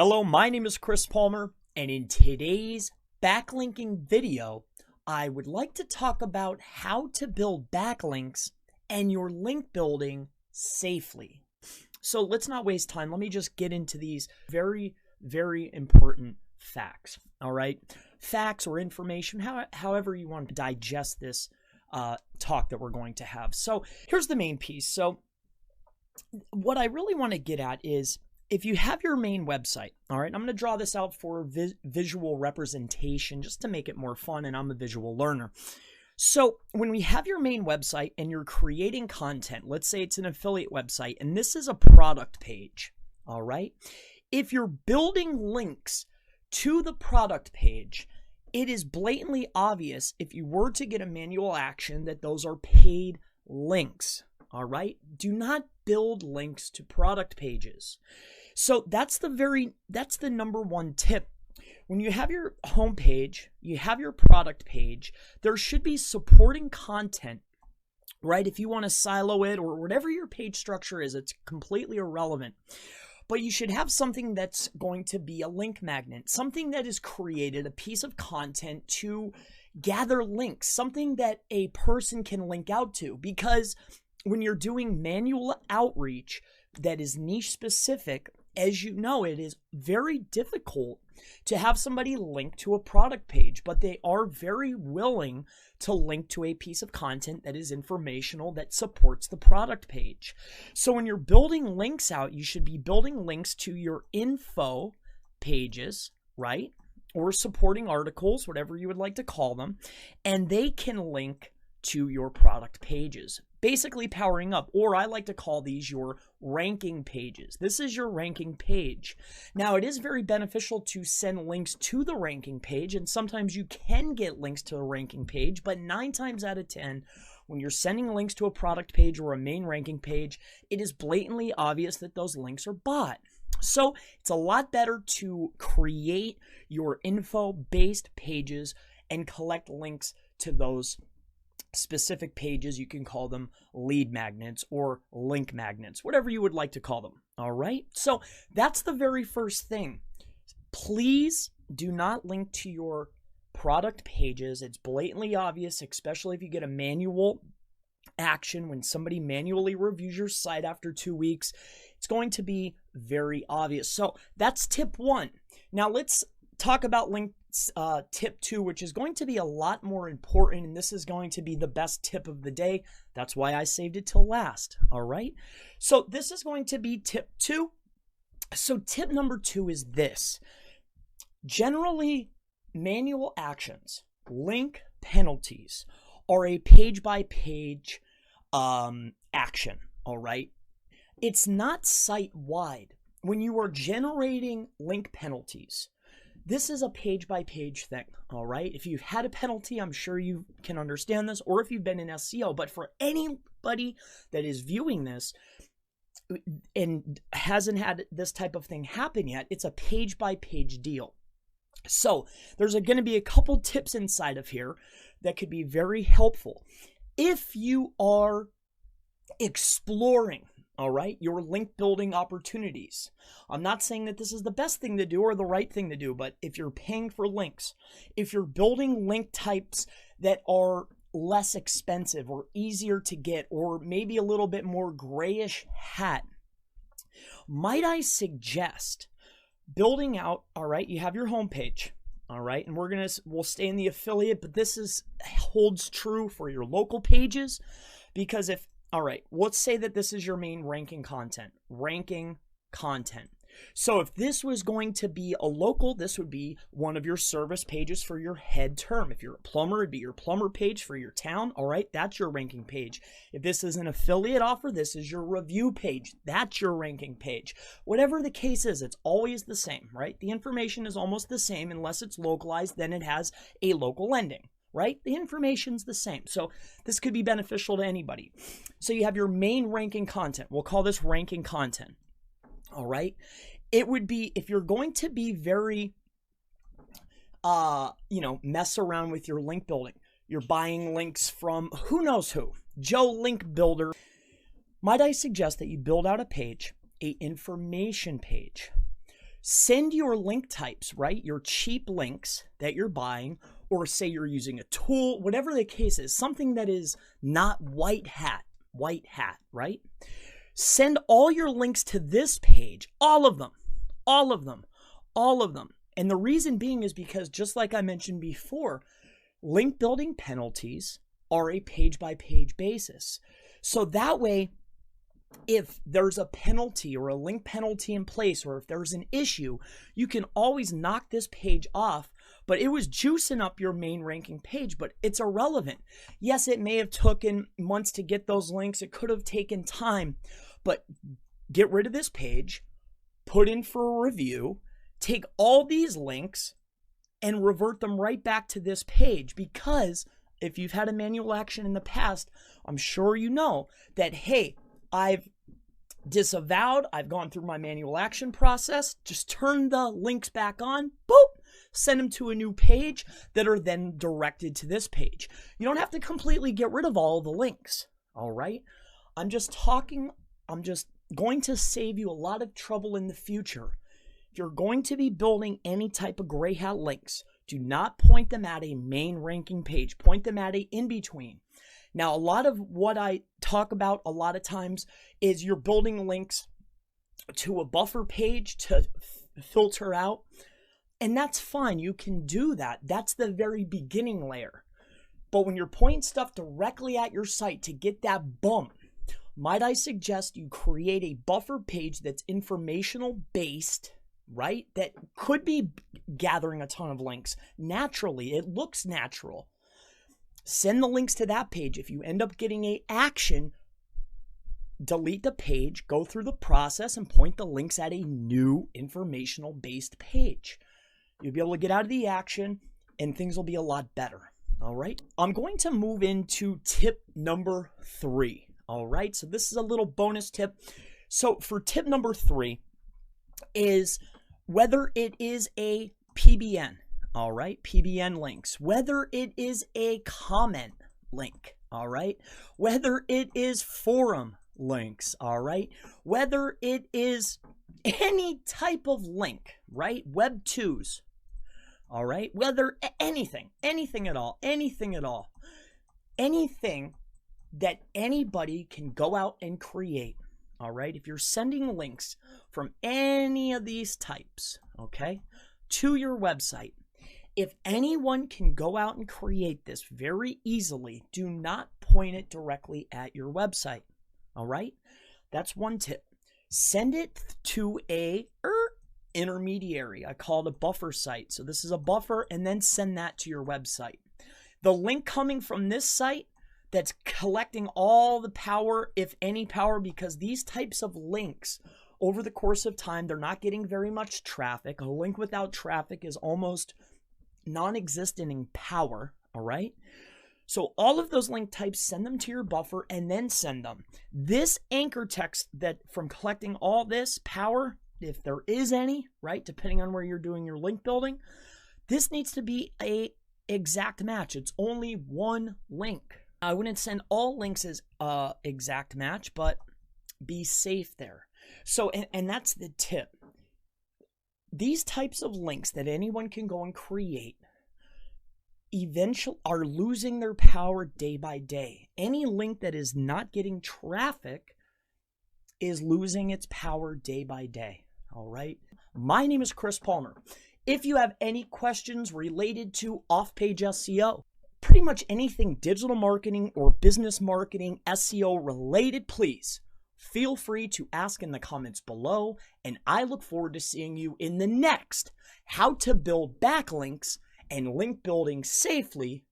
Hello, my name is Chris Palmer, and in today's backlinking video, I would like to talk about how to build backlinks and your link building safely. So let's not waste time. Let me just get into these very, very important facts, all right? Facts or information, however you want to digest this talk that we're going to have. So here's the main piece. So what I really want to get at is, if you have your main website, all right, I'm going to draw this out for visual representation just to make it more fun, and I'm a visual learner. So when we have your main website and you're creating content, let's say it's an affiliate website, and this is a product page, all right? If you're building links to the product page, it is blatantly obvious if you were to get a manual action that those are paid links, all right? Do not build links to product pages. So that's the number one tip. When you have your home page, you have your product page, there should be supporting content, right? If you want to silo it or whatever your page structure is, it's completely irrelevant. But you should have something that's going to be a link magnet, something that is created, a piece of content to gather links, something that a person can link out to. Because when you're doing manual outreach that is niche specific, as you know, it is very difficult to have somebody link to a product page, but they are very willing to link to a piece of content that is informational that supports the product page. So when you're building links out, you should be building links to your info pages, right? Or supporting articles, whatever you would like to call them, and they can link to your product pages, basically powering up, or I like to call these your ranking pages. This is your ranking page. Now, it is very beneficial to send links to the ranking page, and sometimes you can get links to the ranking page, but 9 times out of 10, when you're sending links to a product page or a main ranking page, it is blatantly obvious that those links are bought. So it's a lot better to create your info-based pages and collect links to those specific pages. You can call them lead magnets or link magnets, whatever you would like to call them. All right. So that's the very first thing. Please do not link to your product pages. It's blatantly obvious, especially if you get a manual action when somebody manually reviews your site after 2 weeks. It's going to be very obvious. So that's tip 1. Now let's talk about tip 2, which is going to be a lot more important, and this is going to be the best tip of the day. That's why I saved it till last. All right. So this is going to be tip 2. So tip number 2 is this. Generally, manual actions, link penalties, are a page-by-page action. All right. It's not site-wide. When you are generating link penalties, this is a page-by-page thing, all right? If you've had a penalty, I'm sure you can understand this, or if you've been in SEO. But for anybody that is viewing this and hasn't had this type of thing happen yet, it's a page-by-page deal. So there's going to be a couple tips inside of here that could be very helpful. If you are exploring, all right, your link building opportunities. I'm not saying that this is the best thing to do or the right thing to do, but if you're paying for links, if you're building link types that are less expensive or easier to get, or maybe a little bit more grayish hat, might I suggest building out, all right, you have your homepage, all right, and we'll stay in the affiliate, but this holds true for your local pages, because all right, let's say that this is your main ranking content. So if this was going to be a local, this would be one of your service pages for your head term. If you're a plumber, it'd be your plumber page for your town. All right, that's your ranking page. If this is an affiliate offer, this is your review page. That's your ranking page. Whatever the case is, it's always the same, right? The information is almost the same unless it's localized, then it has a local ending. Right? The information's the same. So this could be beneficial to anybody. So you have your main ranking content. We'll call this ranking content. All right. It would be, if you're going to be very, mess around with your link building, you're buying links from who knows who, Joe Link Builder. Might I suggest that you build out a page, a information page. Send your link types, right? Your cheap links that you're buying, or say you're using a tool, whatever the case is, something that is not white hat, right? Send all your links to this page, all of them. And the reason being is because, just like I mentioned before, link building penalties are a page-by-page basis. So that way, if there's a penalty or a link penalty in place, or if there's an issue, you can always knock this page off, but it was juicing up your main ranking page, but it's irrelevant. Yes, it may have taken months to get those links. It could have taken time, but get rid of this page, put in for a review, take all these links and revert them right back to this page. Because if you've had a manual action in the past, I'm sure you know that, hey, I've disavowed, I've gone through my manual action process, just turn the links back on, boop, send them to a new page that are then directed to this page. You don't have to completely get rid of all the links, all right? I'm just going to save you a lot of trouble in the future. If you're going to be building any type of gray hat links, do not point them at a main ranking page. Point them at a in-between. Now, a lot of what I talk about a lot of times is you're building links to a buffer page to filter out, and that's fine. You can do that. That's the very beginning layer. But when you're pointing stuff directly at your site to get that bump, might I suggest you create a buffer page that's informational based, right? That could be gathering a ton of links. Naturally, it looks natural. Send the links to that page. If you end up getting an action, delete the page, go through the process, and point the links at a new informational based page. You'll be able to get out of the action and things will be a lot better. All right. I'm going to move into tip number 3. All right. So this is a little bonus tip. So for tip number 3 is whether it is a PBN. All right, PBN links, whether it is a comment link, all right, whether it is forum links, all right, whether it is any type of link, right, Web 2s, all right, whether anything at all, anything that anybody can go out and create, all right, if you're sending links from any of these types, okay, to your website, if anyone can go out and create this very easily, do not point it directly at your website. All right? That's one tip. Send it to a intermediary. I call it a buffer site. So this is a buffer, and then send that to your website. The link coming from this site that's collecting all the power, if any power, because these types of links over the course of time, they're not getting very much traffic. A link without traffic is almost non-existent in power, all right? So all of those link types, send them to your buffer and then send them. This anchor text that from collecting all this power, if there is any, right, depending on where you're doing your link building, this needs to be a exact match. It's only one link. I wouldn't send all links as exact match, but be safe there. So, and that's the tip. These types of links that anyone can go and create eventually are losing their power day by day. Any link that is not getting traffic is losing its power day by day. All right. My name is Chris Palmer. If you have any questions related to off-page SEO, pretty much anything digital marketing or business marketing SEO related, please feel free to ask in the comments below, and I look forward to seeing you in the next How to Build Backlinks and Link Building Safely